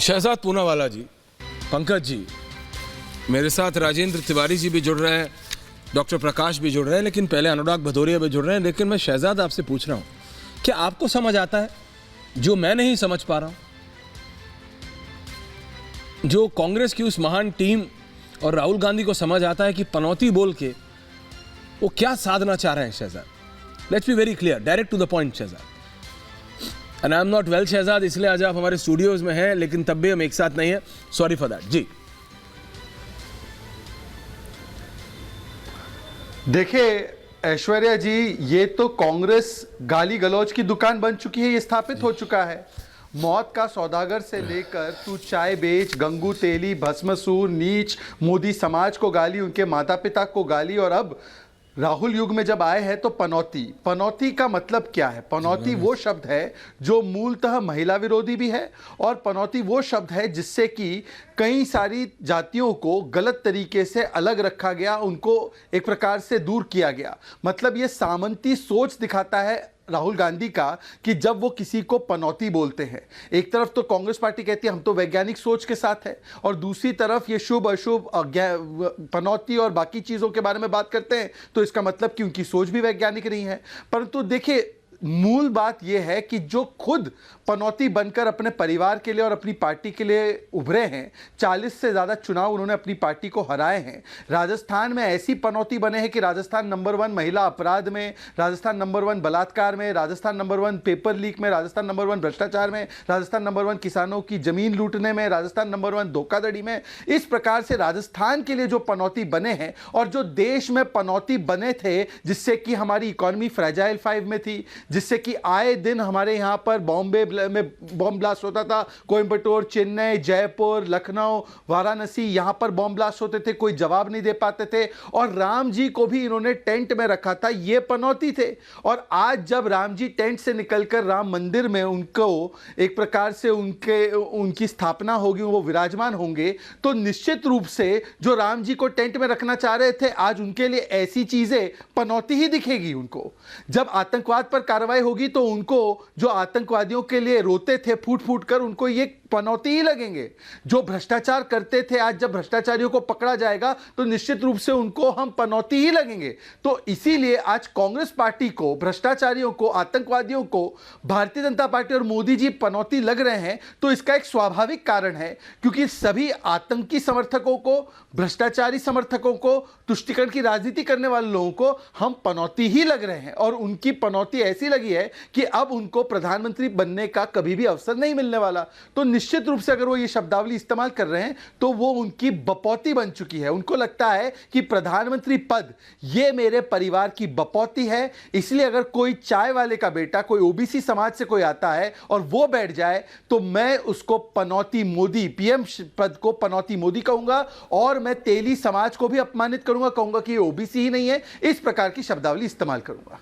शहजाद पूनावाला जी, पंकज जी, मेरे साथ राजेंद्र तिवारी जी भी जुड़ रहे हैं, डॉक्टर प्रकाश भी जुड़ रहे हैं, लेकिन पहले अनुराग भदौरिया भी जुड़ रहे हैं। लेकिन मैं शहजाद आपसे पूछ रहा हूं, क्या आपको समझ आता है जो मैं नहीं समझ पा रहा हूं? जो कांग्रेस की उस महान टीम और राहुल गांधी को समझ आता है कि पनौती बोल के वो क्या साधना चाह रहे हैं Shahzad? Let's be very clear, direct to the point Shahzad. And I am not well Shahzad, इसलिए आज आप हमारे स्टूडियोज में हैं, लेकिन तब भी हम एक साथ नहीं है। सॉरी फॉर दैट जी। देखिए ऐश्वर्या जी, ये तो कांग्रेस गाली गलौज की दुकान बन चुकी है, ये स्थापित हो चुका है। मौत का सौदागर से लेकर तू चाय बेच, गंगू तेली, भस्मसूर, नीच, मोदी समाज को गाली, उनके माता पिता को गाली, और अब राहुल युग में जब आए हैं तो पनौती। पनौती का मतलब क्या है? पनौती वो शब्द है जो मूलतः महिला विरोधी भी है, और पनौती वो शब्द है जिससे कि कई सारी जातियों को गलत तरीके से अलग रखा गया, उनको एक प्रकार से दूर किया गया। मतलब ये सामंती सोच दिखाता है राहुल गांधी का कि जब वो किसी को पनौती बोलते हैं। एक तरफ तो कांग्रेस पार्टी कहती है हम तो वैज्ञानिक सोच के साथ है, और दूसरी तरफ ये शुभ अशुभ पनौती और बाकी चीज़ों के बारे में बात करते हैं, तो इसका मतलब कि उनकी सोच भी वैज्ञानिक नहीं है। परंतु देखिए, मूल बात यह है कि जो खुद पनौती बनकर अपने परिवार के लिए और अपनी पार्टी के लिए उभरे हैं, 40 से ज़्यादा चुनाव उन्होंने अपनी पार्टी को हराए हैं। राजस्थान में ऐसी पनौती बने हैं कि राजस्थान नंबर 1 महिला अपराध में, राजस्थान नंबर 1 बलात्कार में, राजस्थान नंबर 1 पेपर लीक में, राजस्थान नंबर 1 भ्रष्टाचार में, राजस्थान नंबर 1 किसानों की जमीन लूटने में, राजस्थान नंबर 1 धोखाधड़ी में। इस प्रकार से राजस्थान के लिए जो पनौती बने हैं, और जो देश में पनौती बने थे जिससे कि हमारी इकोनॉमी फ्रेजाइल 5 में थी, जिससे कि आए दिन हमारे यहाँ पर बॉम्बे में बॉम्ब ब्लास्ट होता था, कोयंबटूर, चेन्नई, जयपुर, लखनऊ, वाराणसी, यहाँ पर बॉम्ब ब्लास्ट होते थे, कोई जवाब नहीं दे पाते थे। और राम जी को भी इन्होंने टेंट में रखा था, ये पनौती थे। और आज जब राम जी टेंट से निकलकर राम मंदिर में उनको एक प्रकार से उनकी स्थापना होगी, वो विराजमान होंगे, तो निश्चित रूप से जो राम जी को टेंट में रखना चाह रहे थे, आज उनके लिए ऐसी चीजें पनौती ही दिखेगी उनको। जब आतंकवाद पर कार्रवाई होगी तो उनको, जो आतंकवादियों के लिए रोते थे फूट फूट कर, उनको ये पनौती ही लगेंगे। जो भ्रष्टाचार करते थे, आज जब भ्रष्टाचारियों को पकड़ा जाएगा तो निश्चित रूप से उनको हम पनौती ही लगेंगे। तो इसीलिए आज कांग्रेस पार्टी को, भ्रष्टाचारियों को, आतंकवादियों को भारतीय जनता पार्टी और मोदी जी पनौती लग रहे हैं। तो इसका एक स्वाभाविक कारण है, क्योंकि सभी आतंकी समर्थकों को, भ्रष्टाचारी समर्थकों को, तुष्टीकरण की राजनीति करने वाले लोगों को हम पनौती ही लग रहे हैं। और उनकी पनौती ऐसी लगी है कि अब उनको प्रधानमंत्री बनने का कभी भी अवसर नहीं मिलने वाला। तो निश्चित रूप से अगर वो ये शब्दावली इस्तेमाल कर रहे हैं तो वो उनकी बपौती बन चुकी है। उनको लगता है कि प्रधानमंत्री पद ये मेरे परिवार की बपौती है, इसलिए अगर कोई चाय वाले का बेटा, कोई ओबीसी समाज से कोई आता है और वो बैठ जाए तो मैं उसको पनौती मोदी, पीएम पद को पनौती मोदी कहूंगा, और मैं तेली समाज को भी अपमानित करूंगा, कहूंगा कि ये ओबीसी ही नहीं है। इस प्रकार की शब्दावली इस्तेमाल करूंगा।